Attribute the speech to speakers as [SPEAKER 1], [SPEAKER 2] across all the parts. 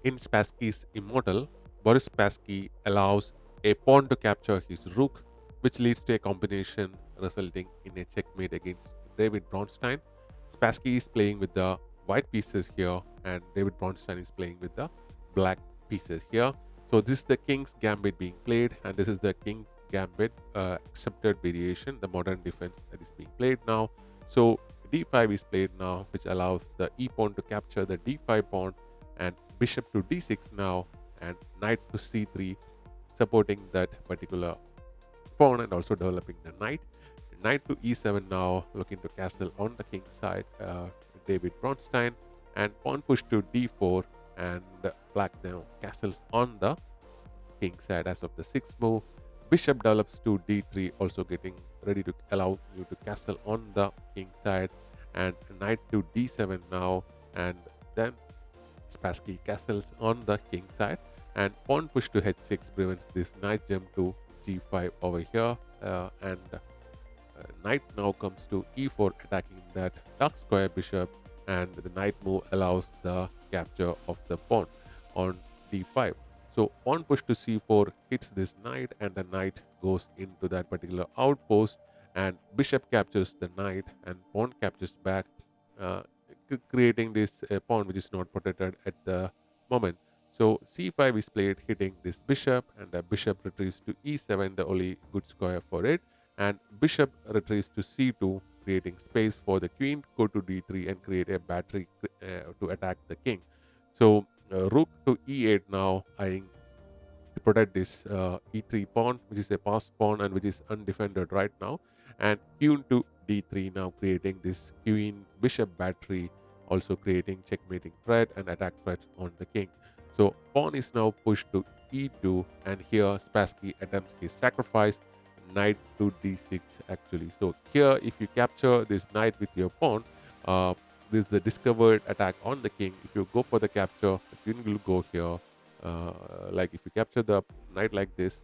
[SPEAKER 1] In Spassky's Immortal, Boris Spassky allows a pawn to capture his rook, which leads to a combination resulting in a checkmate against David Bronstein. Spassky is playing with the white pieces here, and David Bronstein is playing with the black pieces here. So this is the king's gambit being played, and this is the king's gambit accepted variation, the modern defense that is being played now. So d5 is played now, which allows the e pawn to capture the d5 pawn, and bishop to d6 now, and knight to c3, supporting that particular pawn and also developing the knight. Knight to e7 now, looking to castle on the king's side, David Bronstein, and pawn push to d4, and black now castles on the king's side as of the sixth move. Bishop develops to d3, also getting ready to allow you to castle on the king's side, and knight to d7 now, and then Spassky castles on the king side, and pawn push to h6 prevents this knight jump to g5 over here, and knight now comes to e4, attacking that dark square bishop, and the knight move allows the capture of the pawn on d5. So pawn push to c4 hits this knight, and the knight goes into that particular outpost, and bishop captures the knight, and pawn captures back, uh, creating this pawn which is not protected at the moment. So c5 is played, hitting this bishop, and the bishop retreats to e7, the only good square for it, and bishop retreats to c2, creating space for the queen go to d3 and create a battery to attack the king. So rook to e8 now, eyeing to protect this e3 pawn, which is a passed pawn and which is undefended right now, and queen to d3 now, creating this queen bishop battery, also creating checkmating threat and attack threats on the king. So pawn is now pushed to e2, and here Spassky attempts his sacrifice, knight to d6 actually. So here, if you capture this knight with your pawn, this is the discovered attack on the king. If you go for the capture, the queen will go here. Like if you capture the knight like this,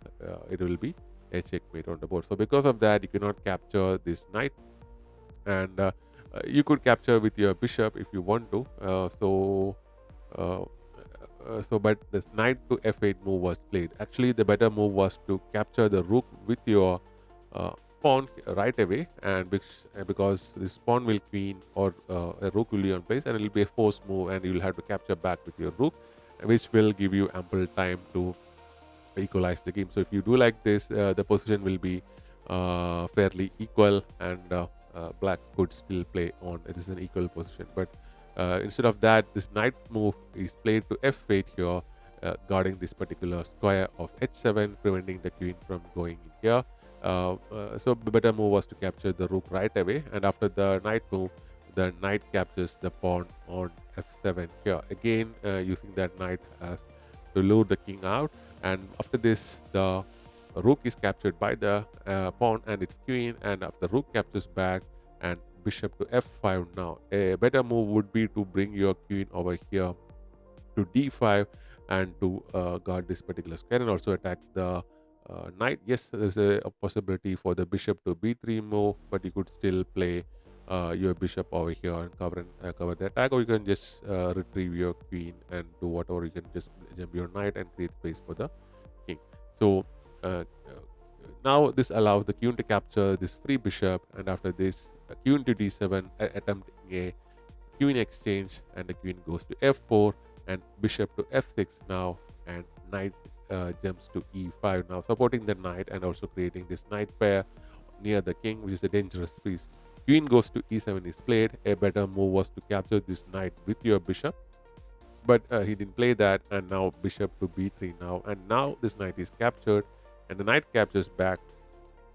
[SPEAKER 1] it will be a checkmate on the board. So because of that, you cannot capture this knight, and you could capture with your bishop if you want to. Uh, but this knight to f8 move was played. Actually, the better move was to capture the rook with your uh, pawn right away, and because this pawn will queen, or a rook will be on place, and it will be a forced move, and you will have to capture back with your rook, which will give you ample time to equalize the game. So if you do like this, the position will be fairly equal, and black could still play on. It is an equal position, but instead of that, this knight move is played to f8 here, guarding this particular square of h7, preventing the queen from going in here. So the better move was to capture the rook right away, and after the knight move, the knight captures the pawn on f7 here, again using that knight to lure the king out. And after this, the rook is captured by the pawn and its queen, and after rook captures back, and bishop to f5 now. A better move would be to bring your queen over here to d5, and to guard this particular square and also attack the knight. Yes, there's a possibility for the bishop to b3 move, but you could still play your bishop over here and cover the attack, or you can just retrieve your queen and do whatever. You can just jump your knight and create space for the king. So now this allows the queen to capture this free bishop, and after this, queen to d7, attempting a queen exchange, and the queen goes to f4, and bishop to f6 now, and knight jumps to e5 now, supporting the knight and also creating this knight pair near the king, which is a dangerous piece. Queen goes to e7 is played. A better move was to capture this knight with your bishop, but he didn't play that, and now bishop to b3 now, and now this knight is captured, and the knight captures back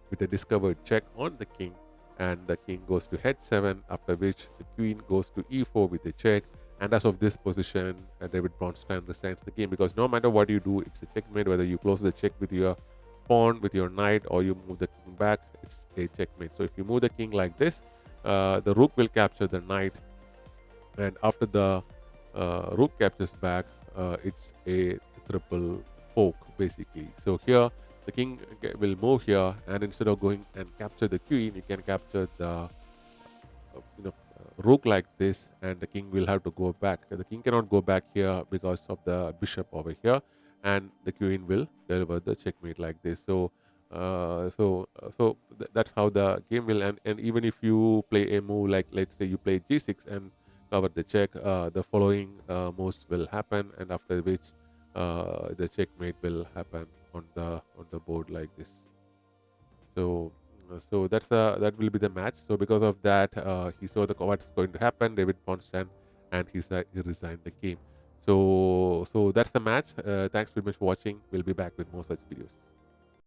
[SPEAKER 1] with a discovered check on the king, and the king goes to h7, after which the queen goes to e4 with a check. And as of this position, David Bronstein resigns the game, because no matter what you do, it's a checkmate. Whether you close the check with your pawn, with your knight, or you move the king back, it's a checkmate. So if you move the king like this, the rook will capture the knight, and after the rook captures back, it's a triple fork basically. So here the king will move here, and instead of going and capture the queen, you can capture the rook like this, and the king will have to go back. The king cannot go back here because of the bishop over here, and the queen will deliver the checkmate like this. That's how the game will end. And even if you play a move like, let's say you play g6 and cover the check, the following moves will happen, and after which the checkmate will happen on the board like this. So that will be the match. So because of that, he saw what's going to happen. David Bronstein, and he said he resigned the game. So that's the match. Thanks very much for watching. We'll be back with more such videos.